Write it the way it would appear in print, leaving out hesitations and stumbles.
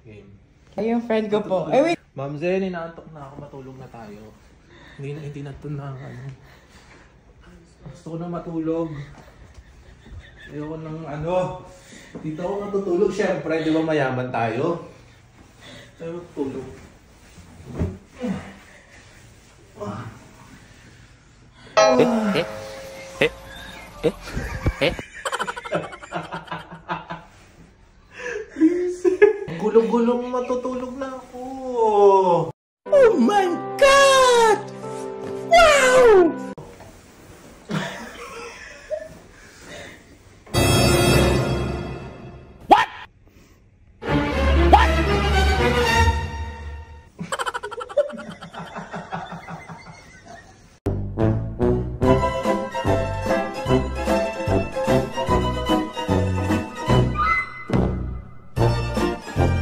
Game. Ay, yung friend ko po. Ay, wait. Ma'am Zen, inaantok na ako. Matulog na tayo. Hindi na ito na ano. Gusto ko na matulog. Ayoko ng ano. Dito ako matutulog. Siyempre, di ba mayaman tayo? Tayo matulog. Please. Gulong-gulong matutulog na ako. Oh my